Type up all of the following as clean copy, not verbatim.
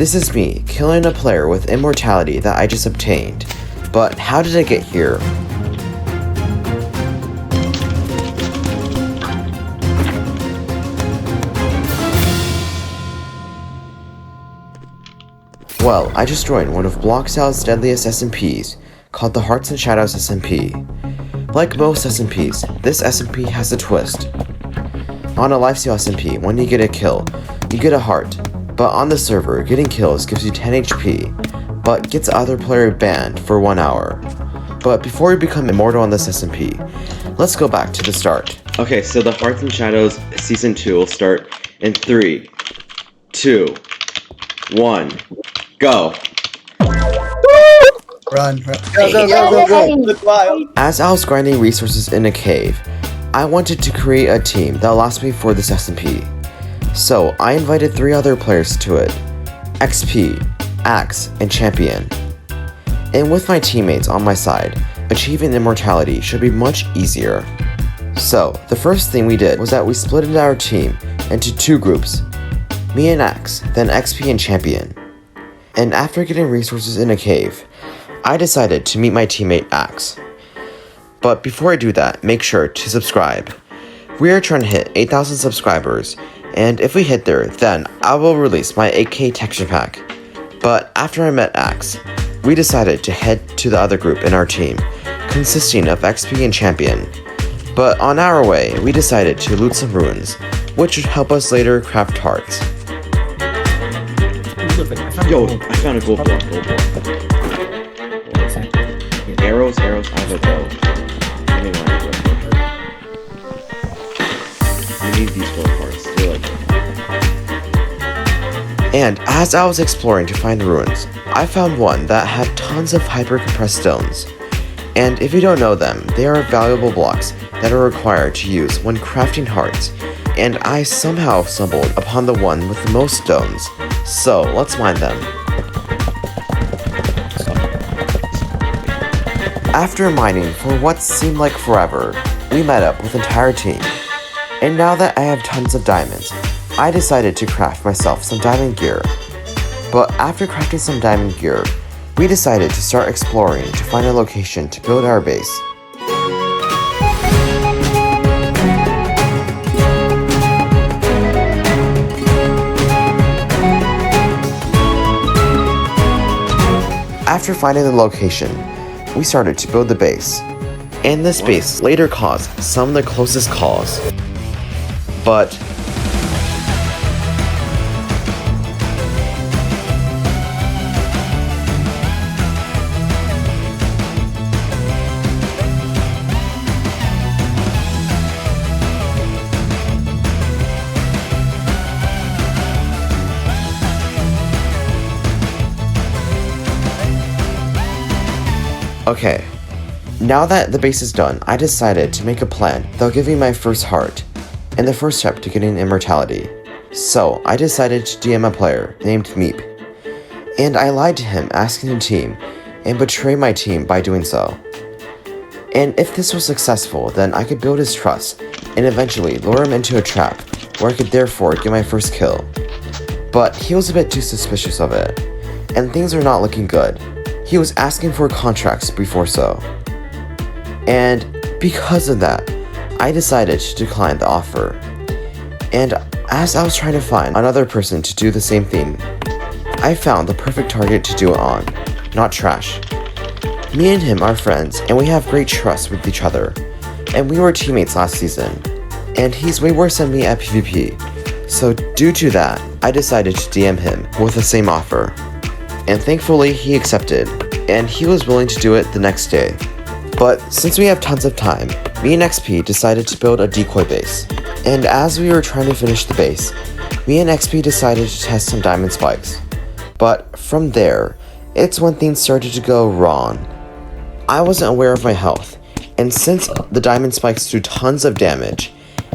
This is me, killing a player with immortality that I just obtained. But how did I get here? Well, I just joined one of Bloxal's deadliest SMPs, called the Hearts and Shadows SMP. Like most SMPs, this SMP has a twist. On a lifesteal SMP, when you get a kill, you get a heart, but on the server, getting kills gives you 10 HP, but gets other player banned for 1 hour. But before we become immortal on this SMP, let's go back to the start. Okay, so the Hearts and Shadows Season 2 will start in 3, 2, 1, go! Run. Go. As I was grinding resources in a cave, I wanted to create a team that lasts me for this SMP. So I invited 3 other players to it: XP, Axe, and Champion. And with my teammates on my side, achieving immortality should be much easier. So the first thing we did was that we split our team into 2 groups, me and Axe, then XP and Champion. And after getting resources in a cave, I decided to meet my teammate Axe. But before I do that, make sure to subscribe. We are trying to hit 8,000 subscribers, and if we hit there, then I will release my 8K texture pack. But after I met Axe, we decided to head to the other group in our team, consisting of XP and Champion. But on our way, we decided to loot some ruins, which would help us later craft hearts. Yo, I found a gold block. Arrows, I have a bow. I need these gold parts. They're like... And as I was exploring to find the ruins, I found one that had tons of hyper-compressed stones. And if you don't know them, they are valuable blocks that are required to use when crafting hearts. And I somehow stumbled upon the one with the most stones. So let's mine them. After mining for what seemed like forever, we met up with the entire team. And now that I have tons of diamonds, I decided to craft myself some diamond gear. But after crafting some diamond gear, we decided to start exploring to find a location to build our base. After finding the location, we started to build the base, and this base later caused some of the closest calls. But okay, now that the base is done, I decided to make a plan that'll give me my first heart, and the first step to getting immortality. So I decided to DM a player named Meep, and I lied to him asking the team, and betray my team by doing so. And if this was successful, then I could build his trust, and eventually lure him into a trap, where I could therefore get my first kill. But he was a bit too suspicious of it, and things are not looking good. He was asking for contracts before so. And because of that, I decided to decline the offer. And as I was trying to find another person to do the same thing, I found the perfect target to do it on, not trash. Me and him are friends, and we have great trust with each other. And we were teammates last season. And he's way worse than me at PvP. So due to that, I decided to DM him with the same offer. And thankfully he accepted, and he was willing to do it the next day. But since we have tons of time, me and XP decided to build a decoy base. And as we were trying to finish the base, me and XP decided to test some diamond spikes. But from there, it's when things started to go wrong. I wasn't aware of my health, and since the diamond spikes do tons of damage,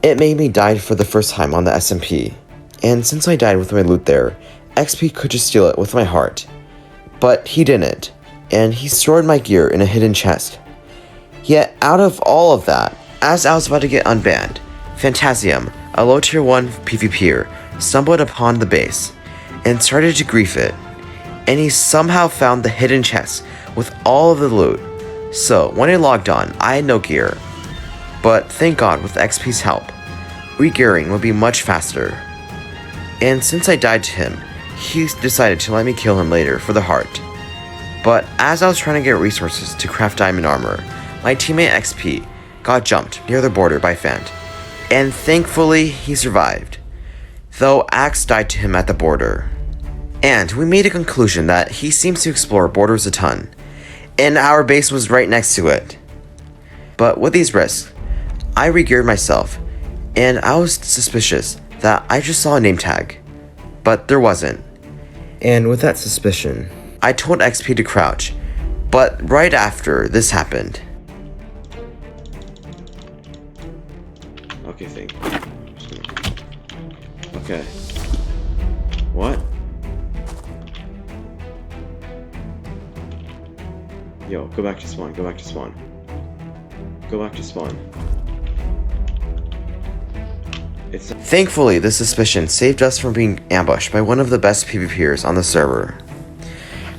it made me die for the first time on the SMP. And since I died with my loot there, XP could just steal it with my heart. But he didn't, and he stored my gear in a hidden chest. Yet out of all of that, as I was about to get unbanned, Fantasium, a low tier 1 PvPer, stumbled upon the base, and started to grief it. And he somehow found the hidden chest with all of the loot. So when I logged on, I had no gear. But thank God with XP's help, re-gearing would be much faster. And since I died to him, he decided to let me kill him later for the heart. But as I was trying to get resources to craft diamond armor, my teammate XP got jumped near the border by Fant. And thankfully, he survived. Though Axe died to him at the border. And we made a conclusion that he seems to explore borders a ton, and our base was right next to it. But with these risks, I re-geared myself, and I was suspicious that I just saw a name tag, but there wasn't. And with that suspicion, I told XP to crouch, but right after this happened. Okay, think. Okay. What? Yo, go back to spawn, go back to spawn. Go back to spawn. Thankfully, this suspicion saved us from being ambushed by one of the best PvPers on the server.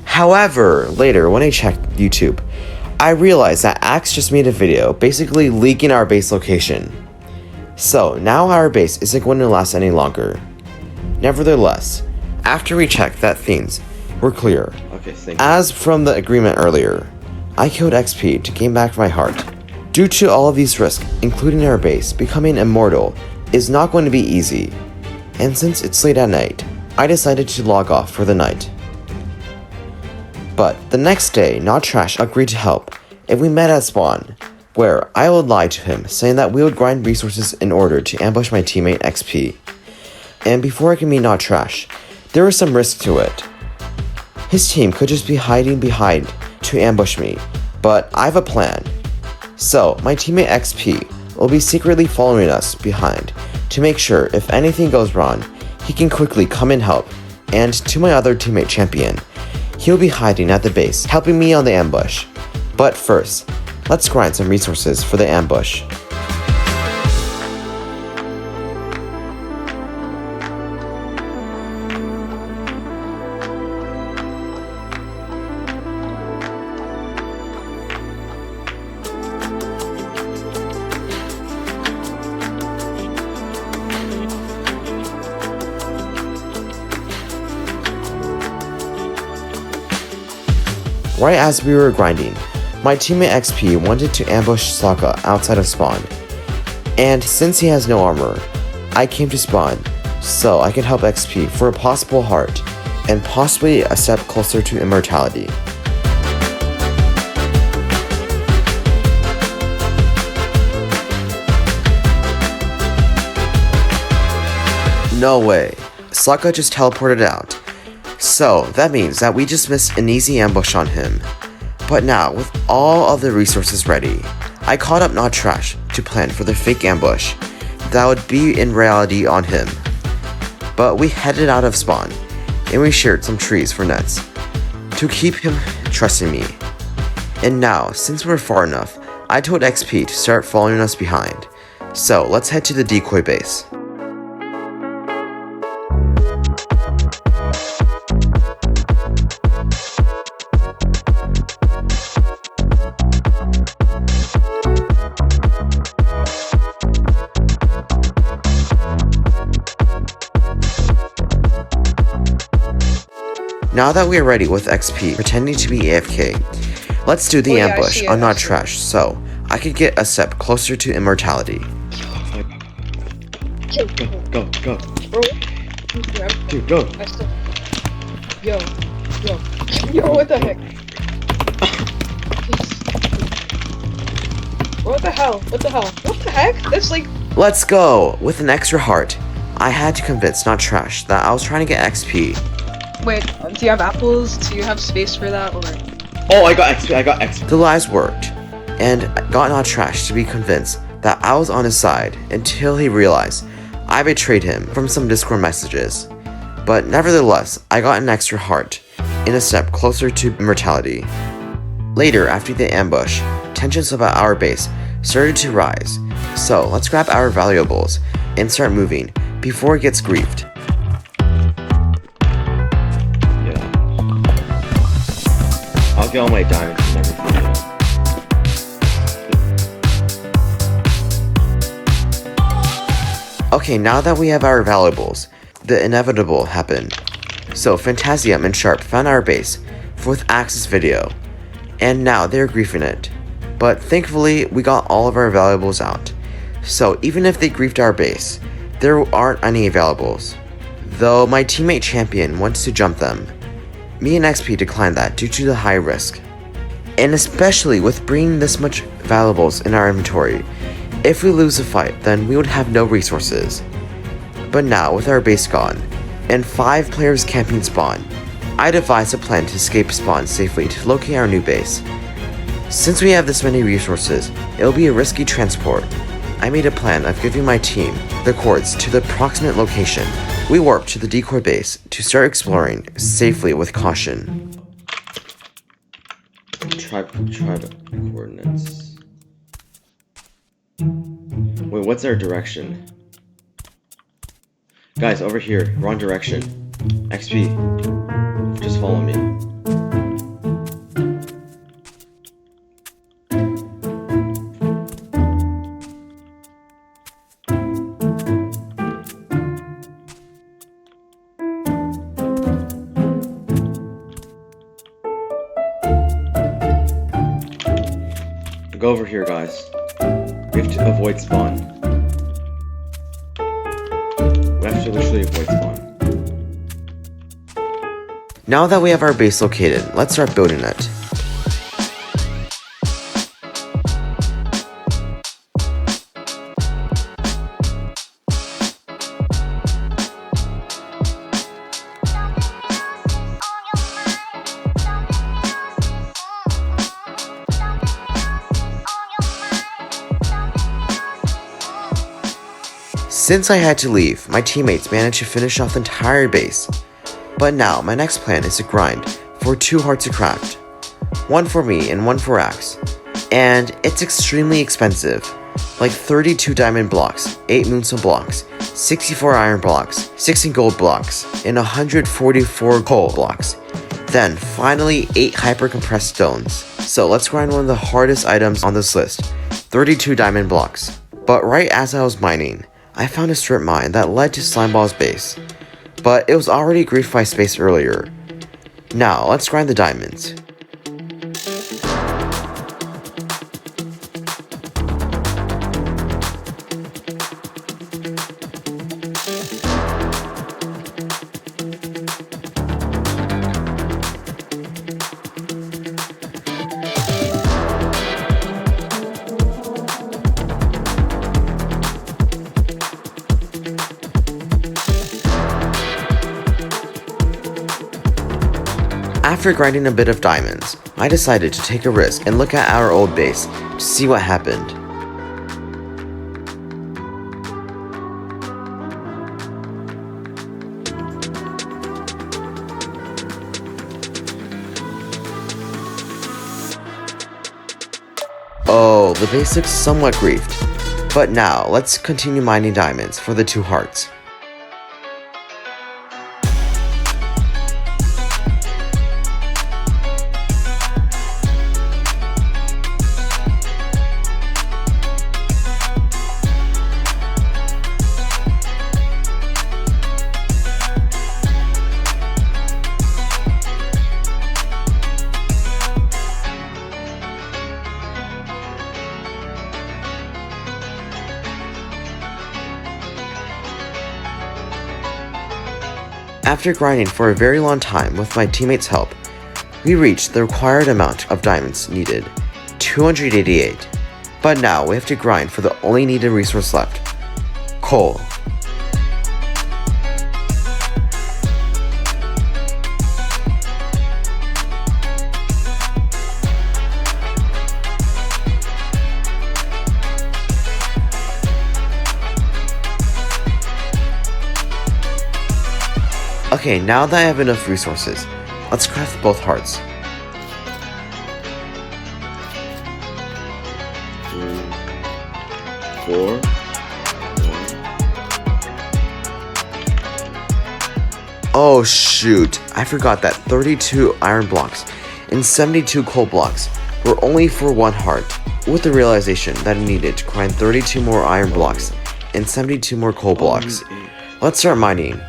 However, later, when I checked YouTube, I realized that Axe just made a video basically leaking our base location. So, now our base isn't going to last any longer. Nevertheless, after we checked that things were clear, as from the agreement earlier, I killed XP to gain back my heart. Due to all of these risks, including our base, becoming immortal is not going to be easy. And since it's late at night, I decided to log off for the night. But the next day, Not Trash agreed to help, and we met at spawn, where I would lie to him, saying that we would grind resources in order to ambush my teammate XP. And before I could meet Not Trash, there was some risk to it. His team could just be hiding behind to ambush me, but I have a plan. So, my teammate XP will be secretly following us behind to make sure if anything goes wrong, he can quickly come and help. And to my other teammate Champion, he'll be hiding at the base, helping me on the ambush. But first, let's grind some resources for the ambush. Right as we were grinding, my teammate XP wanted to ambush Sokka outside of spawn, and since he has no armor, I came to spawn so I could help XP for a possible heart and possibly a step closer to immortality. No way, Sokka just teleported out. So, that means that we just missed an easy ambush on him. But now, with all of the resources ready, I called up Not Trash to plan for the fake ambush that would be in reality on him. But we headed out of spawn, and we shared some trees for nets, to keep him trusting me. And now, since we're far enough, I told XP to start following us behind. So, let's head to the decoy base. Now that we are ready with XP pretending to be AFK, let's do the ambush on Not Trash so I could get a step closer to immortality. Go. Bro. Dude, go. Yo, what the heck? What the heck? That's like... Let's go! With an extra heart, I had to convince Not Trash that I was trying to get XP. Wait, do you have apples? Do you have space for that, or...? Oh, I got XP. The lies worked, and got Not Trash to be convinced that I was on his side until he realized I betrayed him from some Discord messages. But nevertheless, I got an extra heart, in a step closer to immortality. Later, after the ambush, tensions about our base started to rise, so let's grab our valuables and start moving before it gets griefed. get all my diamonds and everything. Okay, now that we have our valuables, the inevitable happened. So Fantasium and Sharp found our base with Axe's video, and now they're griefing it. But thankfully, we got all of our valuables out. So even if they griefed our base, there aren't any valuables. Though my teammate Champion wants to jump them. Me and XP declined that due to the high risk. And especially with bringing this much valuables in our inventory, if we lose the fight, then we would have no resources. But now, with our base gone, and 5 players camping spawn, I devised a plan to escape spawn safely to locate our new base. Since we have this many resources, it'll be a risky transport. I made a plan of giving my team the coords to the approximate location. We warped to the decoy base to start exploring safely with caution. Tribe coordinates. Wait, what's our direction? Guys, over here, wrong direction. XP, just follow me. Go over here, guys. We have to avoid spawn. We have to literally avoid spawn. Now that we have our base located, let's start building it. Since I had to leave, my teammates managed to finish off the entire base. But now, my next plan is to grind for 2 hearts of craft. 1 for me and 1 for Axe. And it's extremely expensive. Like 32 diamond blocks, 8 moonstone blocks, 64 iron blocks, 16 gold blocks, and 144 coal blocks. Then, finally, 8 hyper compressed stones. So let's grind one of the hardest items on this list, 32 diamond blocks. But right as I was mining, I found a strip mine that led to Slimeball's base, but it was already griefed by space earlier. Now, let's grind the diamonds. After grinding a bit of diamonds, I decided to take a risk and look at our old base to see what happened. Oh, the base looks somewhat griefed. But now, let's continue mining diamonds for the 2 hearts. After grinding for a very long time with my teammates' help, we reached the required amount of diamonds needed, 288. But now we have to grind for the only needed resource left, coal. Okay, now that I have enough resources, let's craft both hearts. 3, 4, 1. Oh shoot, I forgot that 32 iron blocks and 72 coal blocks were only for 1 heart, with the realization that I needed to grind 32 more iron blocks and 72 more coal blocks. Let's start mining.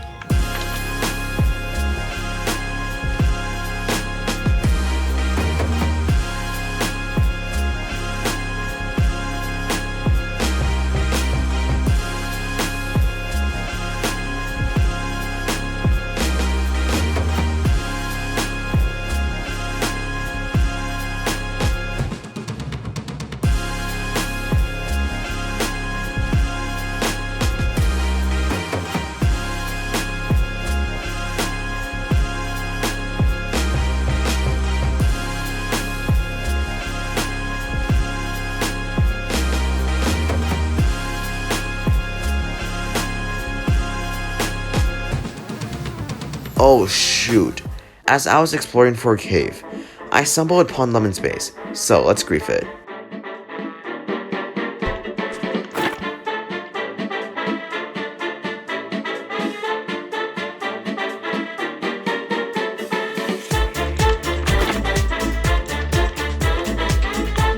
Oh shoot, as I was exploring for a cave, I stumbled upon Lemon's base, so let's grief it.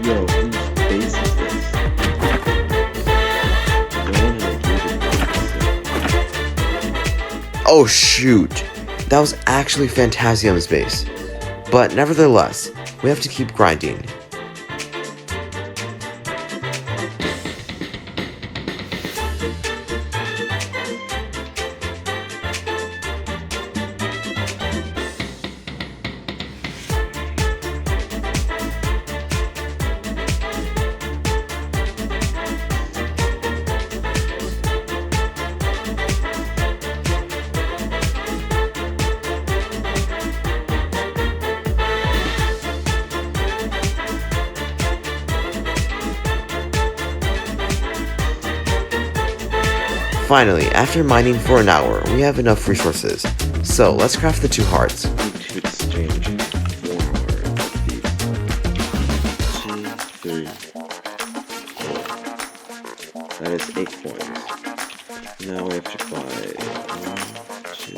Yo, whose base is this? No one has Oh shoot, that was actually Fantasium's base. But nevertheless, we have to keep grinding. Finally, after mining for an hour, we have enough resources. So let's craft the 2 hearts. to exchange 4 hearts. 2, 3, 4. That is 8 coins. Now we have to buy 1, 2,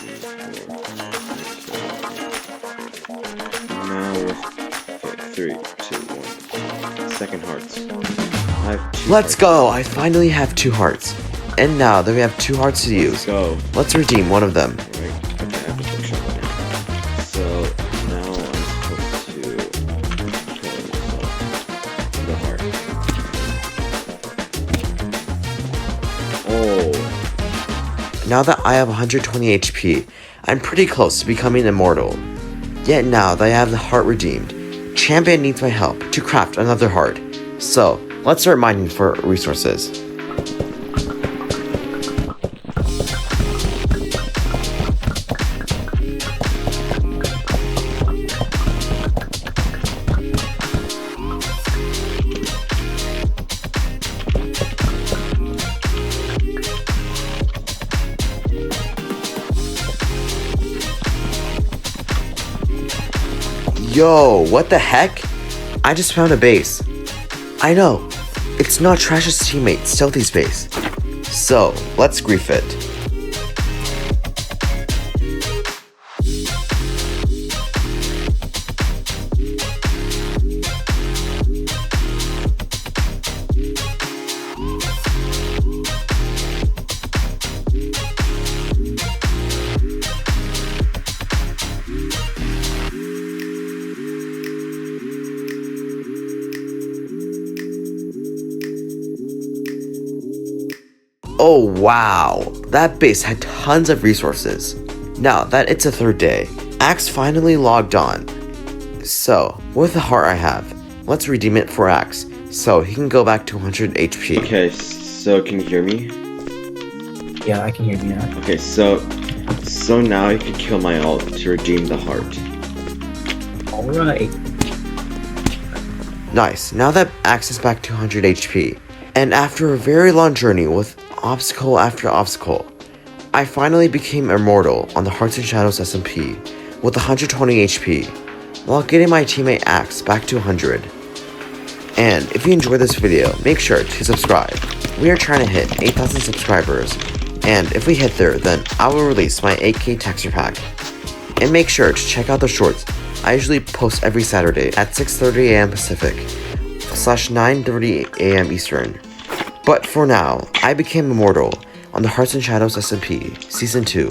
3, 4, 5, 6, 7, 8. Now we're 3, 2, 1. Second hearts. I have 2 Let's hearts. go! I finally have 2 hearts. And now that we have 2 hearts to use, Go. let's redeem one of them. Right. Okay, I have to push up now. So now I'm supposed to kill myself. The heart. Oh. Now that I have 120 HP, I'm pretty close to becoming immortal. Yet now that I have the heart redeemed, Champion needs my help to craft another heart. So, let's start mining for resources. Yo, what the heck? I just found a base. I know, it's not Trash's teammate, Stealthy's base. So, let's grief it. Oh wow, that base had tons of resources. Now that it's a 3rd day, Axe finally logged on. So, with the heart I have, let's redeem it for Axe, so he can go back to 100 HP. Okay, so can you hear me? Yeah, I can hear you now. Okay, so now you can kill my ult to redeem the heart. Alright. Nice, now that Axe is back to 100 HP, and after a very long journey with obstacle after obstacle, I finally became immortal on the Hearts and Shadows SMP with 120 HP, while getting my teammate Axe back to 100. And if you enjoyed this video, make sure to subscribe. We are trying to hit 8,000 subscribers, and if we hit there, then I will release my 8K texture pack. And make sure to check out the shorts. I usually post every Saturday at 6:30 a.m. Pacific / 9:30 a.m. Eastern. But for now, I became immortal on the Hearts and Shadows SMP Season 2.